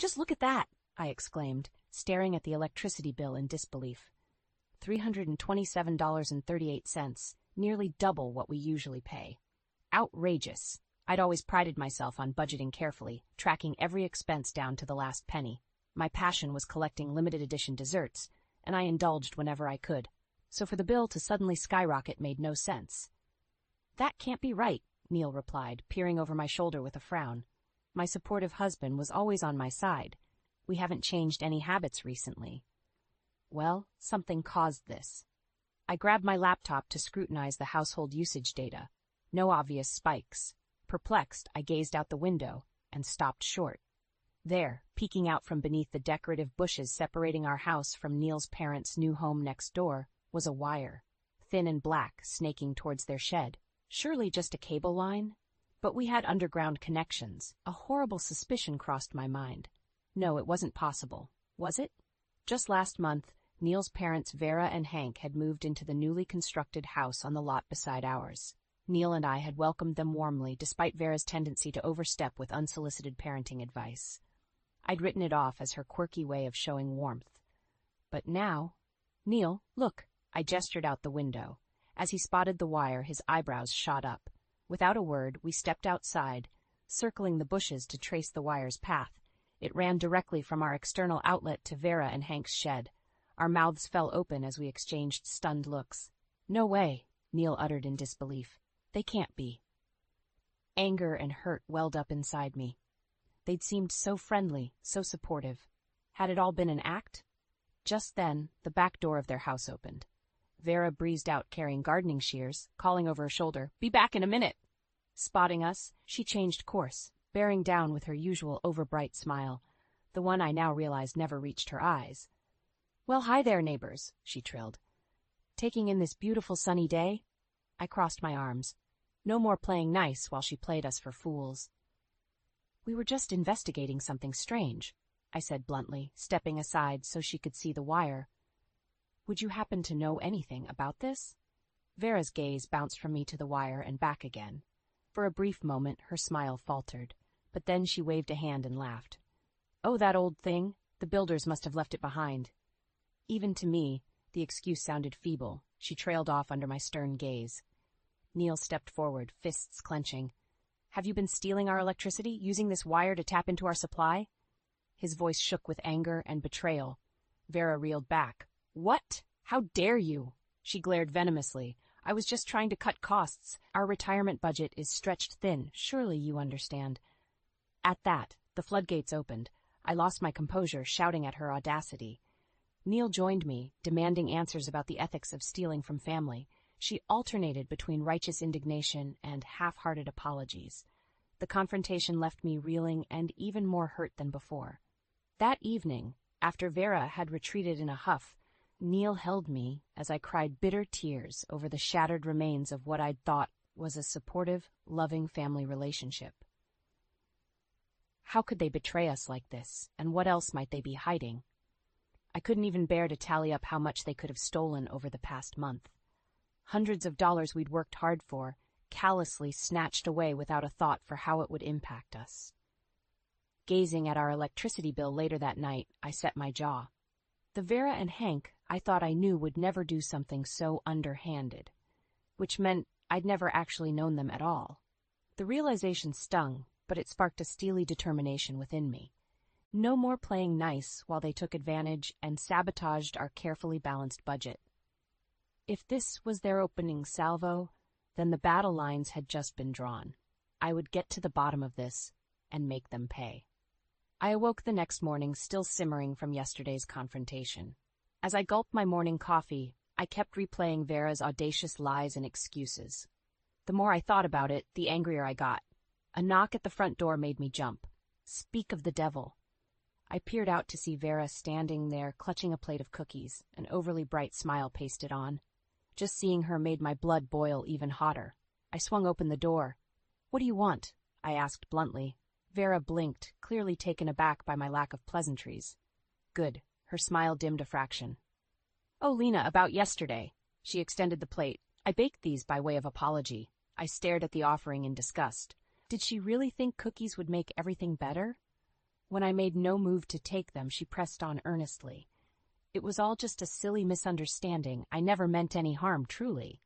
Just look at that, I exclaimed, staring at the electricity bill in disbelief. $327.38, nearly double what we usually pay. Outrageous. I'd always prided myself on budgeting carefully, tracking every expense down to the last penny. My passion was collecting limited edition desserts, and I indulged whenever I could. So for the bill to suddenly skyrocket made no sense. That can't be right, Neil replied, peering over my shoulder with a frown. My supportive husband was always on my side. We haven't changed any habits recently. Well, something caused this. I grabbed my laptop to scrutinize the household usage data. No obvious spikes. Perplexed, I gazed out the window and stopped short. There, peeking out from beneath the decorative bushes separating our house from Neil's parents' new home next door, was a wire, thin and black, snaking towards their shed. Surely just a cable line? But we had underground connections. A horrible suspicion crossed my mind. No, it wasn't possible. Was it? Just last month, Neil's parents Vera and Hank had moved into the newly constructed house on the lot beside ours. Neil and I had welcomed them warmly despite Vera's tendency to overstep with unsolicited parenting advice. I'd written it off as her quirky way of showing warmth. But now... Neil, look! I gestured out the window. As he spotted the wire, his eyebrows shot up. Without a word, we stepped outside, circling the bushes to trace the wire's path. It ran directly from our external outlet to Vera and Hank's shed. Our mouths fell open as we exchanged stunned looks. No way, Neil uttered in disbelief. They can't be. Anger and hurt welled up inside me. They'd seemed so friendly, so supportive. Had it all been an act? Just then, the back door of their house opened. Vera breezed out carrying gardening shears, calling over her shoulder, "Be back in a minute!" Spotting us, she changed course, bearing down with her usual overbright smile, the one I now realized never reached her eyes. "Well, hi there, neighbors," she trilled. "Taking in this beautiful sunny day?" I crossed my arms. No more playing nice while she played us for fools. "We were just investigating something strange," I said bluntly, stepping aside so she could see the wire. "Would you happen to know anything about this?" Vera's gaze bounced from me to the wire and back again. For a brief moment, her smile faltered, but then she waved a hand and laughed. "Oh, that old thing. The builders must have left it behind." Even to me, the excuse sounded feeble. She trailed off under my stern gaze. Neil stepped forward, fists clenching. "Have you been stealing our electricity, using this wire to tap into our supply?" His voice shook with anger and betrayal. Vera reeled back. "What? How dare you?" She glared venomously. "I was just trying to cut costs. Our retirement budget is stretched thin. Surely you understand." At that, the floodgates opened. I lost my composure, shouting at her audacity. Neil joined me, demanding answers about the ethics of stealing from family. She alternated between righteous indignation and half-hearted apologies. The confrontation left me reeling and even more hurt than before. That evening, after Vera had retreated in a huff, Neil held me as I cried bitter tears over the shattered remains of what I'd thought was a supportive, loving family relationship. How could they betray us like this, and what else might they be hiding? I couldn't even bear to tally up how much they could have stolen over the past month. Hundreds of dollars we'd worked hard for, callously snatched away without a thought for how it would impact us. Gazing at our electricity bill later that night, I set my jaw. The Vera and Hank I thought I knew would never do something so underhanded, which meant I'd never actually known them at all. The realization stung, but it sparked a steely determination within me. No more playing nice while they took advantage and sabotaged our carefully balanced budget. If this was their opening salvo, then the battle lines had just been drawn. I would get to the bottom of this and make them pay. I awoke the next morning still simmering from yesterday's confrontation. As I gulped my morning coffee, I kept replaying Vera's audacious lies and excuses. The more I thought about it, the angrier I got. A knock at the front door made me jump. Speak of the devil. I peered out to see Vera standing there clutching a plate of cookies, an overly bright smile pasted on. Just seeing her made my blood boil even hotter. I swung open the door. "What do you want?" I asked bluntly. Vera blinked, clearly taken aback by my lack of pleasantries. Good. Her smile dimmed a fraction. "Oh, Lena, about yesterday." She extended the plate. I baked these by way of apology. I stared at the offering in disgust. Did she really think cookies would make everything better? When I made no move to take them, she pressed on earnestly. It was all just a silly misunderstanding. I never meant any harm, truly.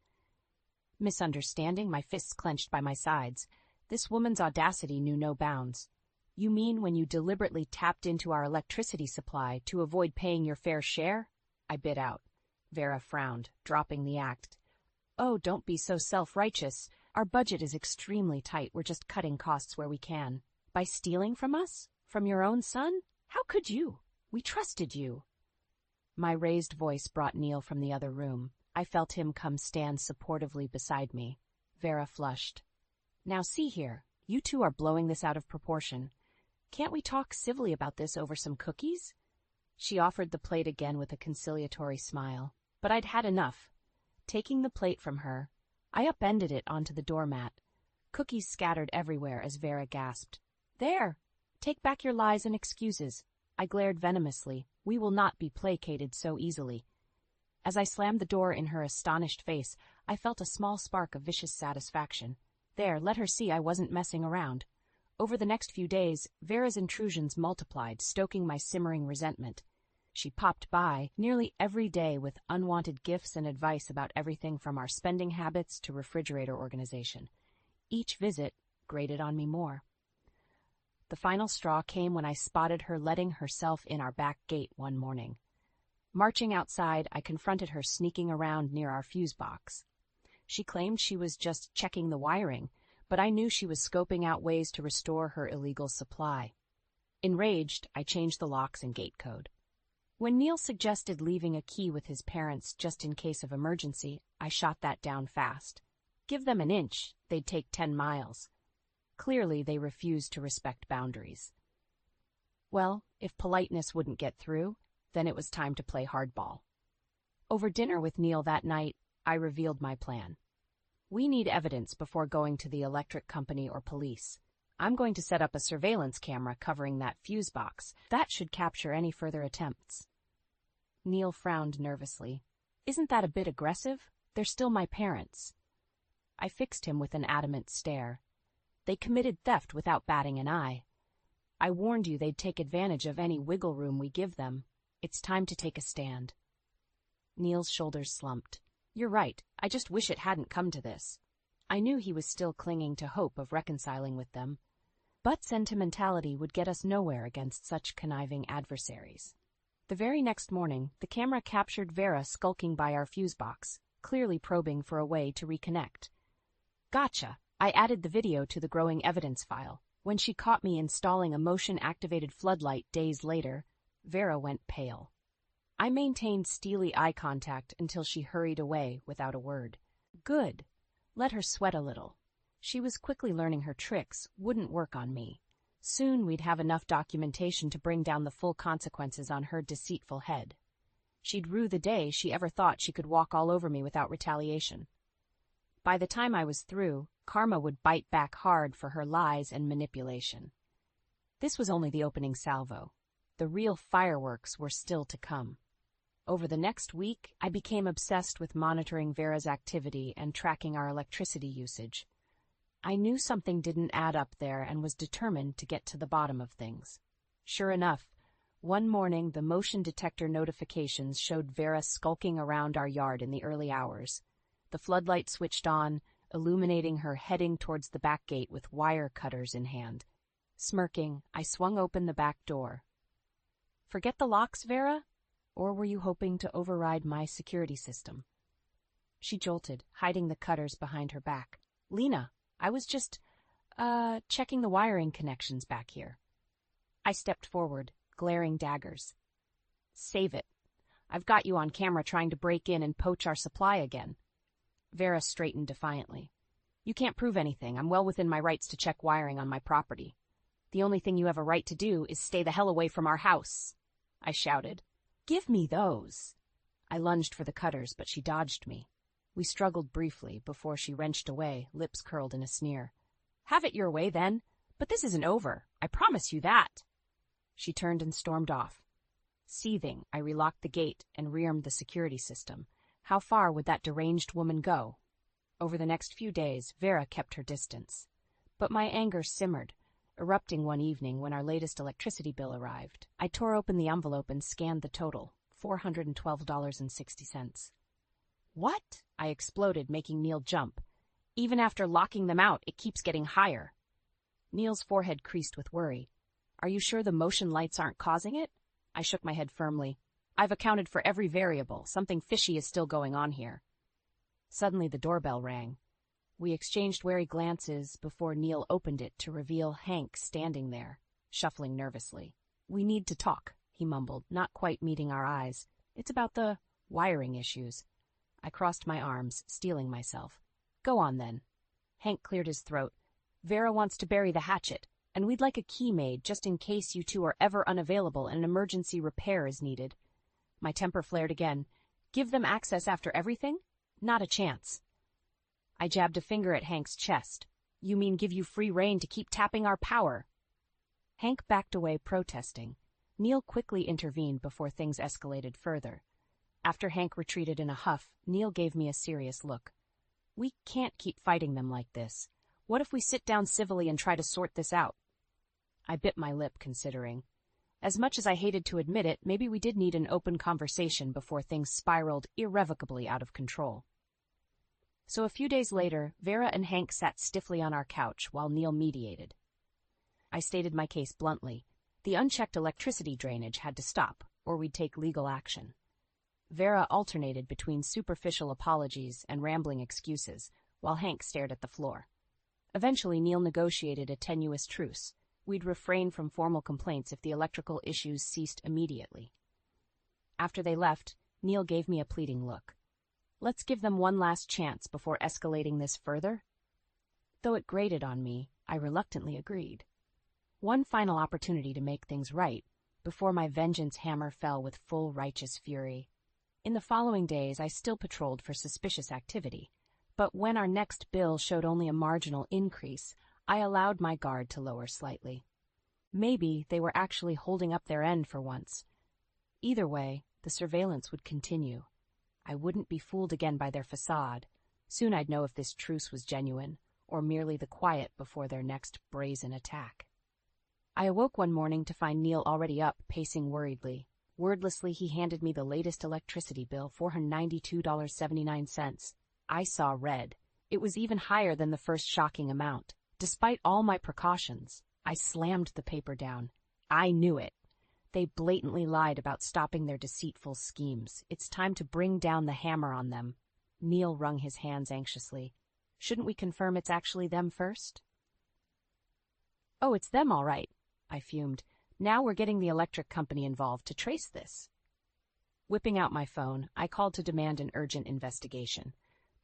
Misunderstanding? My fists clenched by my sides. This woman's audacity knew no bounds. You mean when you deliberately tapped into our electricity supply to avoid paying your fair share? I bit out. Vera frowned, dropping the act. Oh, don't be so self-righteous. Our budget is extremely tight. We're just cutting costs where we can. By stealing from us? From your own son? How could you? We trusted you. My raised voice brought Neil from the other room. I felt him come stand supportively beside me. Vera flushed. Now see here, you two are blowing this out of proportion. Can't we talk civilly about this over some cookies? She offered the plate again with a conciliatory smile. But I'd had enough. Taking the plate from her, I upended it onto the doormat. Cookies scattered everywhere as Vera gasped. There! Take back your lies and excuses. I glared venomously. We will not be placated so easily. As I slammed the door in her astonished face, I felt a small spark of vicious satisfaction. There, let her see I wasn't messing around. Over the next few days, Vera's intrusions multiplied, stoking my simmering resentment. She popped by nearly every day with unwanted gifts and advice about everything from our spending habits to refrigerator organization. Each visit grated on me more. The final straw came when I spotted her letting herself in our back gate one morning. Marching outside, I confronted her sneaking around near our fuse box. She claimed she was just checking the wiring, but I knew she was scoping out ways to restore her illegal supply. Enraged, I changed the locks and gate code. When Neil suggested leaving a key with his parents just in case of emergency, I shot that down fast. Give them an inch, they'd take 10 miles. Clearly, they refused to respect boundaries. Well, if politeness wouldn't get through, then it was time to play hardball. Over dinner with Neil that night, I revealed my plan. We need evidence before going to the electric company or police. I'm going to set up a surveillance camera covering that fuse box. That should capture any further attempts. Neil frowned nervously. Isn't that a bit aggressive? They're still my parents. I fixed him with an adamant stare. They committed theft without batting an eye. I warned you they'd take advantage of any wiggle room we give them. It's time to take a stand. Neil's shoulders slumped. You're right. I just wish it hadn't come to this. I knew he was still clinging to hope of reconciling with them. But sentimentality would get us nowhere against such conniving adversaries. The very next morning, the camera captured Vera skulking by our fuse box, clearly probing for a way to reconnect. Gotcha! I added the video to the growing evidence file. When she caught me installing a motion-activated floodlight days later, Vera went pale. I maintained steely eye contact until she hurried away without a word. Good. Let her sweat a little. She was quickly learning her tricks wouldn't work on me. Soon we'd have enough documentation to bring down the full consequences on her deceitful head. She'd rue the day she ever thought she could walk all over me without retaliation. By the time I was through, karma would bite back hard for her lies and manipulation. This was only the opening salvo. The real fireworks were still to come. Over the next week, I became obsessed with monitoring Vera's activity and tracking our electricity usage. I knew something didn't add up there and was determined to get to the bottom of things. Sure enough, one morning the motion detector notifications showed Vera skulking around our yard in the early hours. The floodlight switched on, illuminating her heading towards the back gate with wire cutters in hand. Smirking, I swung open the back door. Forget the locks, Vera? Or were you hoping to override my security system? She jolted, hiding the cutters behind her back. Lena, I was just, checking the wiring connections back here. I stepped forward, glaring daggers. Save it. I've got you on camera trying to break in and poach our supply again. Vera straightened defiantly. You can't prove anything. I'm well within my rights to check wiring on my property. The only thing you have a right to do is stay the hell away from our house, I shouted. Give me those. I lunged for the cutters, but she dodged me. We struggled briefly before she wrenched away, lips curled in a sneer. Have it your way, then. But this isn't over. I promise you that. She turned and stormed off. Seething, I relocked the gate and rearmed the security system. How far would that deranged woman go? Over the next few days, Vera kept her distance. But my anger simmered. erupting one evening when our latest electricity bill arrived. I tore open the envelope and scanned the total, $412.60. What? I exploded, making Neil jump. Even after locking them out, it keeps getting higher. Neil's forehead creased with worry. Are you sure the motion lights aren't causing it? I shook my head firmly. I've accounted for every variable. Something fishy is still going on here. Suddenly the doorbell rang. We exchanged wary glances before Neil opened it to reveal Hank standing there, shuffling nervously. We need to talk, he mumbled, not quite meeting our eyes. It's about the wiring issues. I crossed my arms, steeling myself. Go on, then. Hank cleared his throat. Vera wants to bury the hatchet, and we'd like a key made just in case you two are ever unavailable and an emergency repair is needed. My temper flared again. Give them access after everything? Not a chance. I jabbed a finger at Hank's chest. You mean give you free rein to keep tapping our power? Hank backed away, protesting. Neil quickly intervened before things escalated further. After Hank retreated in a huff, Neil gave me a serious look. We can't keep fighting them like this. What if we sit down civilly and try to sort this out? I bit my lip, considering. As much as I hated to admit it, maybe we did need an open conversation before things spiraled irrevocably out of control. So a few days later, Vera and Hank sat stiffly on our couch while Neil mediated. I stated my case bluntly. The unchecked electricity drainage had to stop, or we'd take legal action. Vera alternated between superficial apologies and rambling excuses, while Hank stared at the floor. Eventually, Neil negotiated a tenuous truce. We'd refrain from formal complaints if the electrical issues ceased immediately. After they left, Neil gave me a pleading look. Let's give them one last chance before escalating this further. Though it grated on me, I reluctantly agreed. One final opportunity to make things right, before my vengeance hammer fell with full righteous fury. In the following days, I still patrolled for suspicious activity, but when our next bill showed only a marginal increase, I allowed my guard to lower slightly. Maybe they were actually holding up their end for once. Either way, the surveillance would continue. I wouldn't be fooled again by their facade. Soon I'd know if this truce was genuine, or merely the quiet before their next brazen attack. I awoke one morning to find Neil already up, pacing worriedly. Wordlessly, he handed me the latest electricity bill, $492.79. I saw red. It was even higher than the first shocking amount. Despite all my precautions, I slammed the paper down. I knew it. They blatantly lied about stopping their deceitful schemes. It's time to bring down the hammer on them. Neil wrung his hands anxiously. Shouldn't we confirm it's actually them first? Oh, it's them all right, I fumed. Now we're getting the electric company involved to trace this. Whipping out my phone, I called to demand an urgent investigation.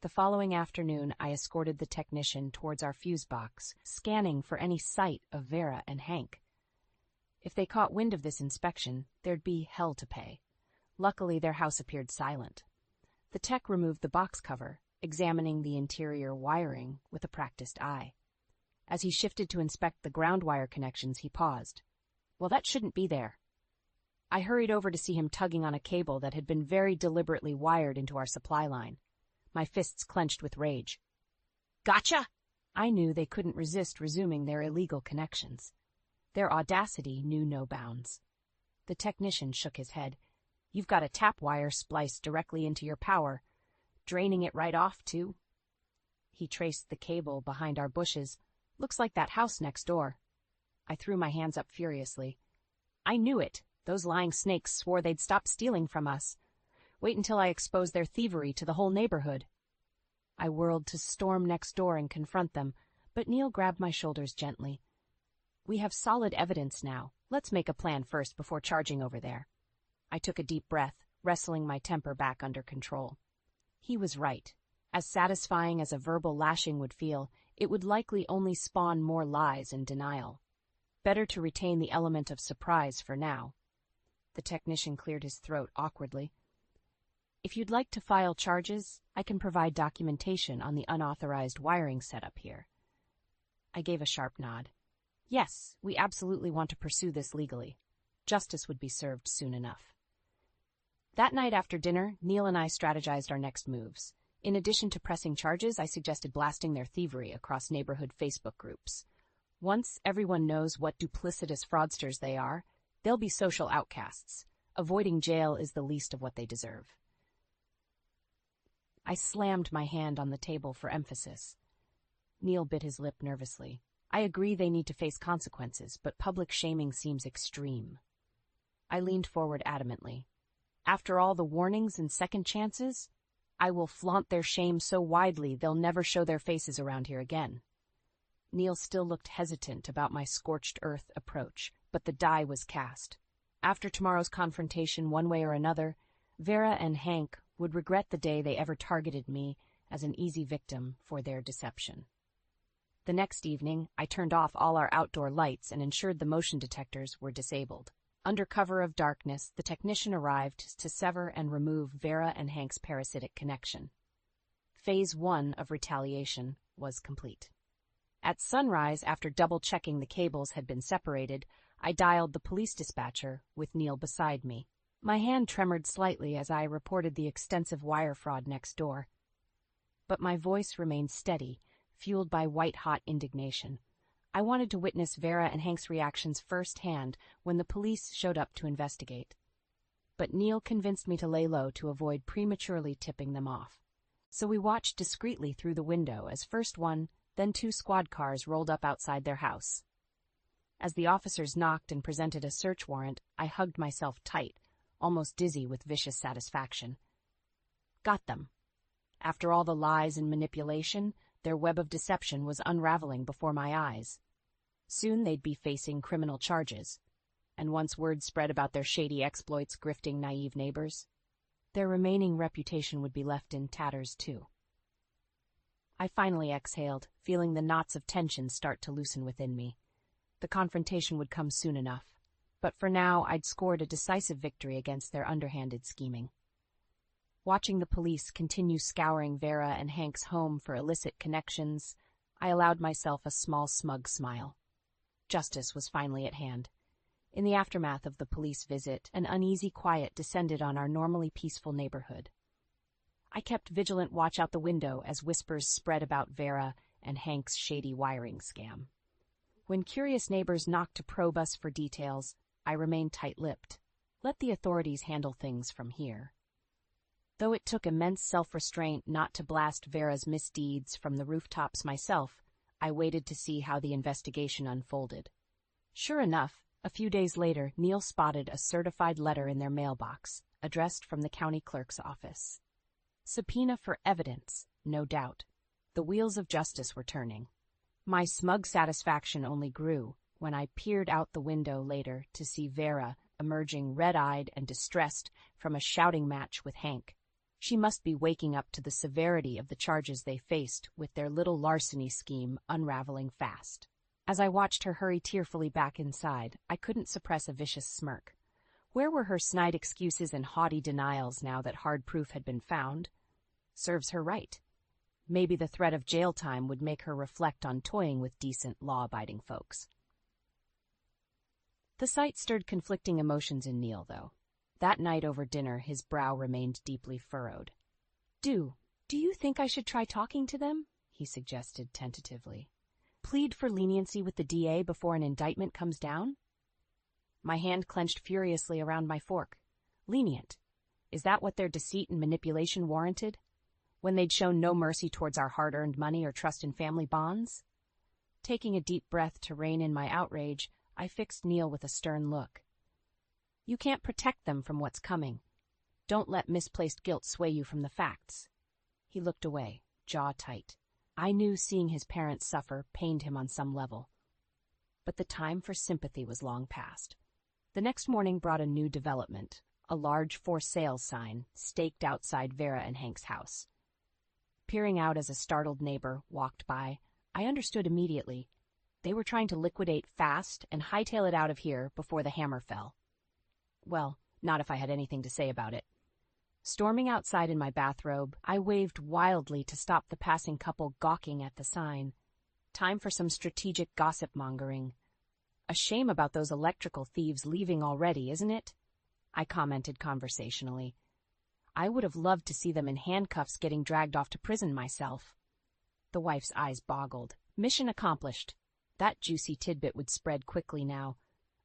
The following afternoon, I escorted the technician towards our fuse box, scanning for any sight of Vera and Hank. If they caught wind of this inspection, there'd be hell to pay. Luckily, their house appeared silent. The tech removed the box cover, examining the interior wiring with a practiced eye. As he shifted to inspect the ground wire connections, he paused. Well, that shouldn't be there. I hurried over to see him tugging on a cable that had been very deliberately wired into our supply line. My fists clenched with rage. Gotcha! I knew they couldn't resist resuming their illegal connections. Their audacity knew no bounds. The technician shook his head. You've got a tap wire spliced directly into your power. Draining it right off, too. He traced the cable behind our bushes. Looks like that house next door. I threw my hands up furiously. I knew it. Those lying snakes swore they'd stop stealing from us. Wait until I expose their thievery to the whole neighborhood. I whirled to storm next door and confront them, but Neil grabbed my shoulders gently. We have solid evidence now. Let's make a plan first before charging over there. I took a deep breath, wrestling my temper back under control. He was right. As satisfying as a verbal lashing would feel, it would likely only spawn more lies and denial. Better to retain the element of surprise for now. The technician cleared his throat awkwardly. If you'd like to file charges, I can provide documentation on the unauthorized wiring setup here. I gave a sharp nod. Yes, we absolutely want to pursue this legally. Justice would be served soon enough. That night after dinner, Neil and I strategized our next moves. In addition to pressing charges, I suggested blasting their thievery across neighborhood Facebook groups. Once everyone knows what duplicitous fraudsters they are, they'll be social outcasts. Avoiding jail is the least of what they deserve. I slammed my hand on the table for emphasis. Neil bit his lip nervously. I agree they need to face consequences, but public shaming seems extreme. I leaned forward adamantly. After all the warnings and second chances, I will flaunt their shame so widely they'll never show their faces around here again. Neil still looked hesitant about my scorched earth approach, but the die was cast. After tomorrow's confrontation, one way or another, Vera and Hank would regret the day they ever targeted me as an easy victim for their deception. The next evening, I turned off all our outdoor lights and ensured the motion detectors were disabled. Under cover of darkness, the technician arrived to sever and remove Vera and Hank's parasitic connection. Phase 1 of retaliation was complete. At sunrise, after double-checking the cables had been separated, I dialed the police dispatcher with Neil beside me. My hand tremored slightly as I reported the extensive wire fraud next door. But my voice remained steady, fueled by white-hot indignation. I wanted to witness Vera and Hank's reactions firsthand when the police showed up to investigate. But Neil convinced me to lay low to avoid prematurely tipping them off. So we watched discreetly through the window as first one, then 2 squad cars rolled up outside their house. As the officers knocked and presented a search warrant, I hugged myself tight, almost dizzy with vicious satisfaction. Got them. After all the lies and manipulation, their web of deception was unraveling before my eyes. Soon they'd be facing criminal charges, and once word spread about their shady exploits grifting naive neighbors, their remaining reputation would be left in tatters too. I finally exhaled, feeling the knots of tension start to loosen within me. The confrontation would come soon enough, but for now I'd scored a decisive victory against their underhanded scheming. Watching the police continue scouring Vera and Hank's home for illicit connections, I allowed myself a small smug smile. Justice was finally at hand. In the aftermath of the police visit, an uneasy quiet descended on our normally peaceful neighborhood. I kept vigilant watch out the window as whispers spread about Vera and Hank's shady wiring scam. When curious neighbors knocked to probe us for details, I remained tight-lipped. Let the authorities handle things from here. Though it took immense self-restraint not to blast Vera's misdeeds from the rooftops myself, I waited to see how the investigation unfolded. Sure enough, a few days later, Neil spotted a certified letter in their mailbox, addressed from the county clerk's office. Subpoena for evidence, no doubt. The wheels of justice were turning. My smug satisfaction only grew when I peered out the window later to see Vera emerging red-eyed and distressed from a shouting match with Hank. She must be waking up to the severity of the charges they faced with their little larceny scheme unraveling fast. As I watched her hurry tearfully back inside, I couldn't suppress a vicious smirk. Where were her snide excuses and haughty denials now that hard proof had been found? Serves her right. Maybe the threat of jail time would make her reflect on toying with decent, law-abiding folks. The sight stirred conflicting emotions in Neil, though. That night over dinner, his brow remained deeply furrowed. Do you think I should try talking to them?" he suggested tentatively. "Plead for leniency with the DA before an indictment comes down?" My hand clenched furiously around my fork. Lenient? Is that what their deceit and manipulation warranted? When they'd shown no mercy towards our hard-earned money or trust in family bonds? Taking a deep breath to rein in my outrage, I fixed Neil with a stern look. "You can't protect them from what's coming. Don't let misplaced guilt sway you from the facts." He looked away, jaw tight. I knew seeing his parents suffer pained him on some level. But the time for sympathy was long past. The next morning brought a new development, a large for sale sign staked outside Vera and Hank's house. Peering out as a startled neighbor walked by, I understood immediately. They were trying to liquidate fast and hightail it out of here before the hammer fell. Well, not if I had anything to say about it. Storming outside in my bathrobe, I waved wildly to stop the passing couple gawking at the sign. Time for some strategic gossip-mongering. "A shame about those electrical thieves leaving already, isn't it?" I commented conversationally. I would have loved to see them in handcuffs getting dragged off to prison myself. The wife's eyes boggled. Mission accomplished. That juicy tidbit would spread quickly now.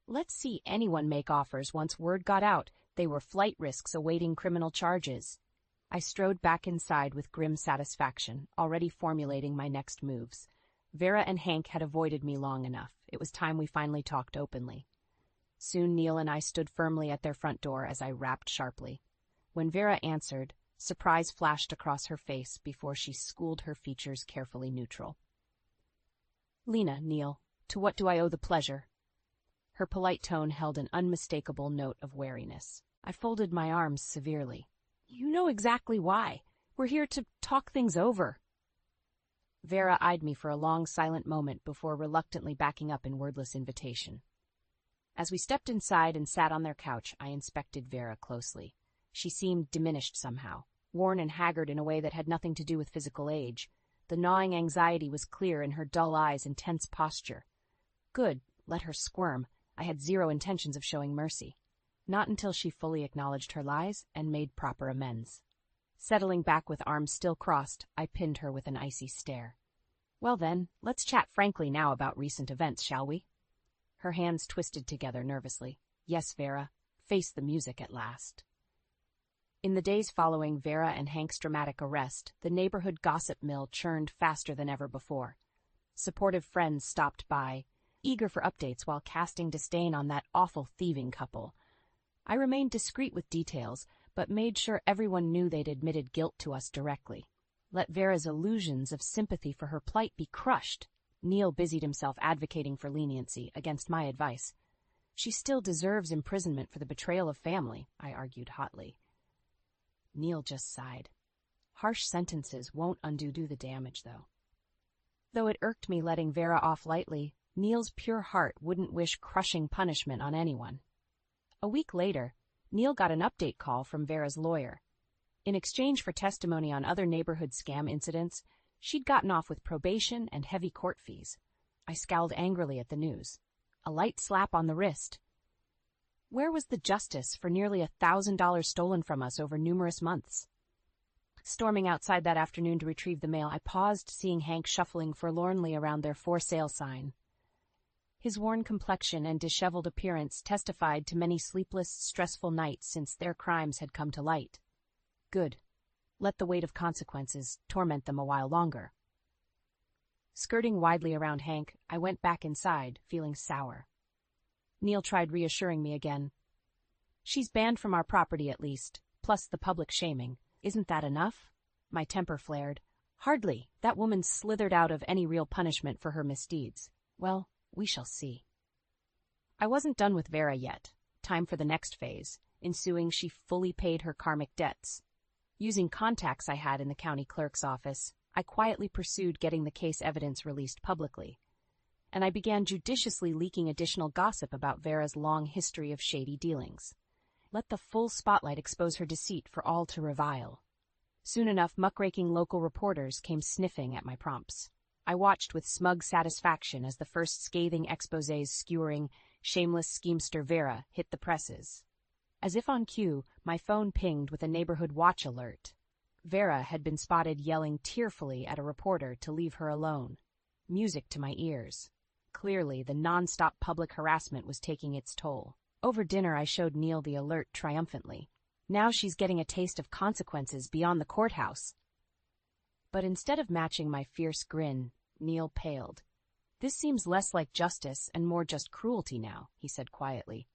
Let's see anyone make offers once word got out they were flight risks awaiting criminal charges. I strode back inside with grim satisfaction, already formulating my next moves. Vera and Hank had avoided me long enough. It was time we finally talked openly. Soon Neil and I stood firmly at their front door as I rapped sharply. When Vera answered, surprise flashed across her face before she schooled her features carefully neutral. "Lena, Neil, to what do I owe the pleasure?" Her polite tone held an unmistakable note of wariness. I folded my arms severely. "You know exactly why. We're here to talk things over." Vera eyed me for a long, silent moment before reluctantly backing up in wordless invitation. As we stepped inside and sat on their couch, I inspected Vera closely. She seemed diminished somehow, worn and haggard in a way that had nothing to do with physical age. The gnawing anxiety was clear in her dull eyes and tense posture. Good, let her squirm. I had zero intentions of showing mercy. Not until she fully acknowledged her lies and made proper amends. Settling back with arms still crossed, I pinned her with an icy stare. "Well then, let's chat frankly now about recent events, shall we?" Her hands twisted together nervously. "Yes, Vera. Face the music at last." In the days following Vera and Hank's dramatic arrest, the neighborhood gossip mill churned faster than ever before. Supportive friends stopped by, eager for updates while casting disdain on that awful thieving couple. I remained discreet with details, but made sure everyone knew they'd admitted guilt to us directly. Let Vera's illusions of sympathy for her plight be crushed. Neil busied himself advocating for leniency, against my advice. "She still deserves imprisonment for the betrayal of family," I argued hotly. Neil just sighed. "Harsh sentences won't undo the damage, though." Though it irked me letting Vera off lightly, Neil's pure heart wouldn't wish crushing punishment on anyone. A week later, Neil got an update call from Vera's lawyer. In exchange for testimony on other neighborhood scam incidents, she'd gotten off with probation and heavy court fees. I scowled angrily at the news. A light slap on the wrist. Where was the justice for nearly $1,000 stolen from us over numerous months? Storming outside that afternoon to retrieve the mail, I paused, seeing Hank shuffling forlornly around their for sale sign. His worn complexion and disheveled appearance testified to many sleepless, stressful nights since their crimes had come to light. Good. Let the weight of consequences torment them a while longer. Skirting widely around Hank, I went back inside, feeling sour. Neil tried reassuring me again. "She's banned from our property at least, plus the public shaming. Isn't that enough?" My temper flared. "Hardly. That woman slithered out of any real punishment for her misdeeds. Well, we shall see." I wasn't done with Vera yet. Time for the next phase. Ensuing, she fully paid her karmic debts. Using contacts I had in the county clerk's office, I quietly pursued getting the case evidence released publicly. And I began judiciously leaking additional gossip about Vera's long history of shady dealings. Let the full spotlight expose her deceit for all to revile. Soon enough, muckraking local reporters came sniffing at my prompts. I watched with smug satisfaction as the first scathing exposés skewering shameless schemester Vera hit the presses. As if on cue, my phone pinged with a neighborhood watch alert. Vera had been spotted yelling tearfully at a reporter to leave her alone. Music to my ears. Clearly, the non-stop public harassment was taking its toll. Over dinner, I showed Neil the alert triumphantly. Now she's getting a taste of consequences beyond the courthouse. But instead of matching my fierce grin, Neil paled. "This seems less like justice and more just cruelty now," he said quietly.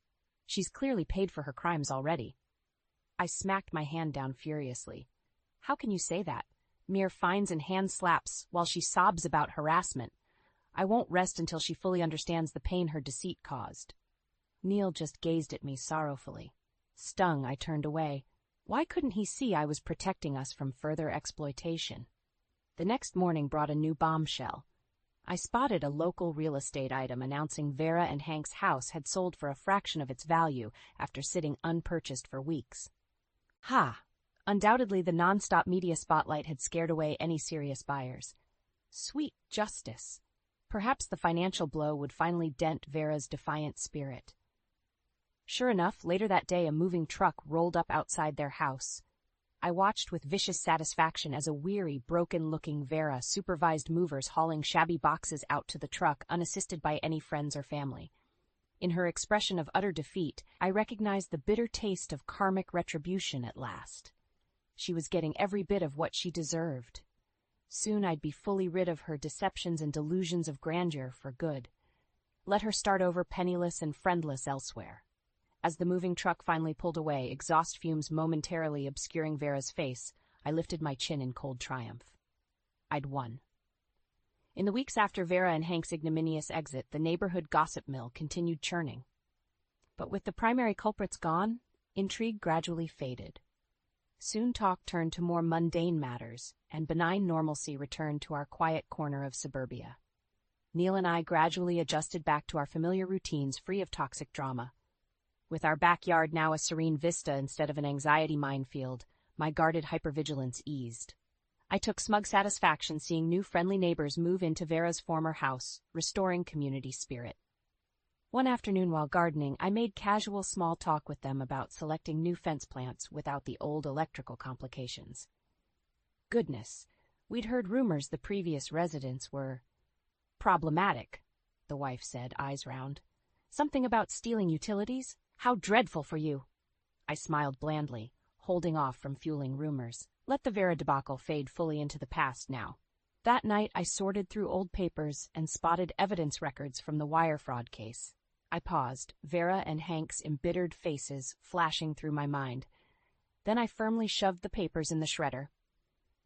"She's clearly paid for her crimes already." I smacked my hand down furiously. "How can you say that? Mere fines and hand slaps while she sobs about harassment. I won't rest until she fully understands the pain her deceit caused." Neil just gazed at me sorrowfully. Stung, I turned away. Why couldn't he see I was protecting us from further exploitation? The next morning brought a new bombshell. I spotted a local real estate item announcing Vera and Hank's house had sold for a fraction of its value after sitting unpurchased for weeks. Ha! Undoubtedly the non-stop media spotlight had scared away any serious buyers. Sweet justice! Perhaps the financial blow would finally dent Vera's defiant spirit. Sure enough, later that day a moving truck rolled up outside their house. I watched with vicious satisfaction as a weary, broken-looking Vera supervised movers hauling shabby boxes out to the truck unassisted by any friends or family. In her expression of utter defeat, I recognized the bitter taste of karmic retribution at last. She was getting every bit of what she deserved. Soon I'd be fully rid of her deceptions and delusions of grandeur for good. Let her start over penniless and friendless elsewhere. As the moving truck finally pulled away, exhaust fumes momentarily obscuring Vera's face, I lifted my chin in cold triumph. I'd won. In the weeks after Vera and Hank's ignominious exit, the neighborhood gossip mill continued churning. But with the primary culprits gone, intrigue gradually faded. Soon talk turned to more mundane matters, and benign normalcy returned to our quiet corner of suburbia. Neil and I gradually adjusted back to our familiar routines free of toxic drama. With our backyard now a serene vista instead of an anxiety minefield, my guarded hypervigilance eased. I took smug satisfaction seeing new friendly neighbors move into Vera's former house, restoring community spirit. One afternoon while gardening, I made casual small talk with them about selecting new fence plants without the old electrical complications. Goodness, we'd heard rumors the previous residents were problematic, the wife said, eyes round. Something about stealing utilities? How dreadful for you! I smiled blandly, holding off from fueling rumors. Let the Vera debacle fade fully into the past now. That night I sorted through old papers and spotted evidence records from the wire fraud case. I paused, Vera and Hank's embittered faces flashing through my mind. Then I firmly shoved the papers in the shredder.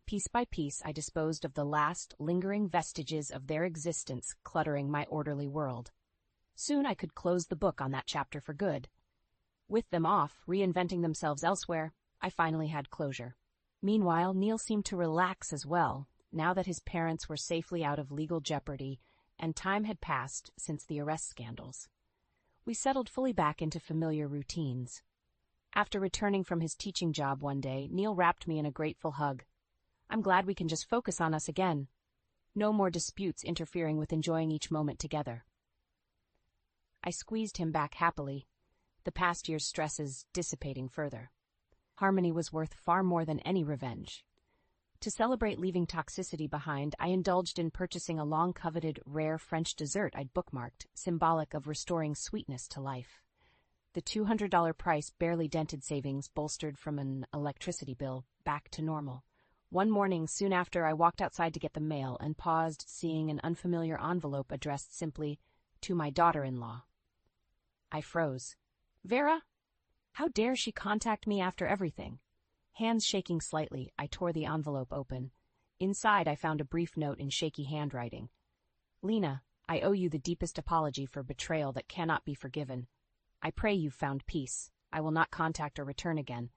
Piece by piece I disposed of the last lingering vestiges of their existence cluttering my orderly world. Soon I could close the book on that chapter for good. With them off, reinventing themselves elsewhere, I finally had closure. Meanwhile, Neil seemed to relax as well, now that his parents were safely out of legal jeopardy, and time had passed since the arrest scandals. We settled fully back into familiar routines. After returning from his teaching job one day, Neil wrapped me in a grateful hug. I'm glad we can just focus on us again. No more disputes interfering with enjoying each moment together. I squeezed him back happily, the past year's stresses dissipating further. Harmony was worth far more than any revenge. To celebrate leaving toxicity behind, I indulged in purchasing a long-coveted, rare French dessert I'd bookmarked, symbolic of restoring sweetness to life. The $200 price barely dented savings bolstered from an electricity bill back to normal. One morning, soon after, I walked outside to get the mail and paused, seeing an unfamiliar envelope addressed simply, "To my daughter-in-law." I froze. Vera? How dare she contact me after everything? Hands shaking slightly, I tore the envelope open. Inside, I found a brief note in shaky handwriting. Lena, I owe you the deepest apology for betrayal that cannot be forgiven. I pray you've found peace. I will not contact or return again.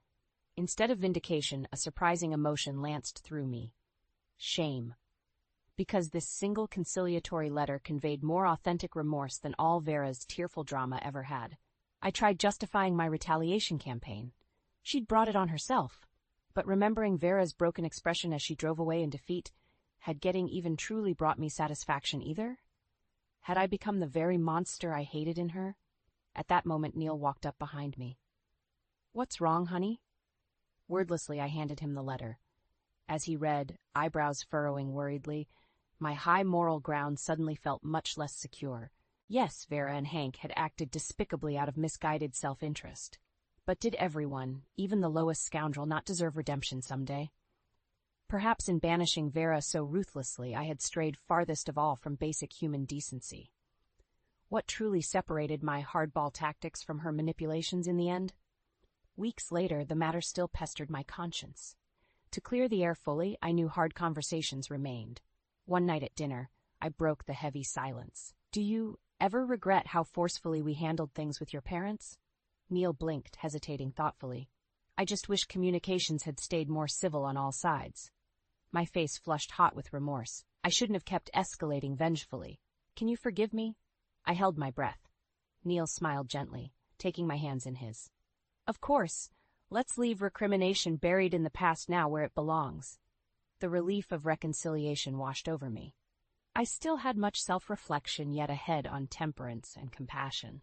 Instead of vindication, a surprising emotion lanced through me. Shame. Because this single conciliatory letter conveyed more authentic remorse than all Vera's tearful drama ever had. I tried justifying my retaliation campaign. She'd brought it on herself. But remembering Vera's broken expression as she drove away in defeat, had getting even truly brought me satisfaction either? Had I become the very monster I hated in her? At that moment, Neil walked up behind me. What's wrong, honey? Wordlessly, I handed him the letter. As he read, eyebrows furrowing worriedly, my high moral ground suddenly felt much less secure. Yes, Vera and Hank had acted despicably out of misguided self-interest. But did everyone, even the lowest scoundrel, not deserve redemption someday? Perhaps in banishing Vera so ruthlessly, I had strayed farthest of all from basic human decency. What truly separated my hardball tactics from her manipulations in the end? Weeks later, the matter still pestered my conscience. To clear the air fully, I knew hard conversations remained. One night at dinner, I broke the heavy silence. Do you ever regret how forcefully we handled things with your parents? Neil blinked, hesitating thoughtfully. I just wish communications had stayed more civil on all sides. My face flushed hot with remorse. I shouldn't have kept escalating vengefully. Can you forgive me? I held my breath. Neil smiled gently, taking my hands in his. Of course. Let's leave recrimination buried in the past now where it belongs. The relief of reconciliation washed over me. I still had much self-reflection yet ahead on temperance and compassion.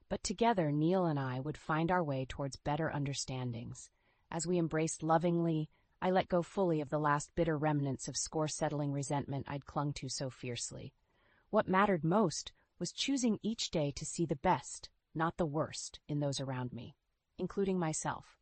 But together, Neil and I would find our way towards better understandings, As we embraced lovingly, I let go fully of the last bitter remnants of score-settling resentment I'd clung to so fiercely. What mattered most was choosing each day to see the best, not the worst, in those around me, including myself.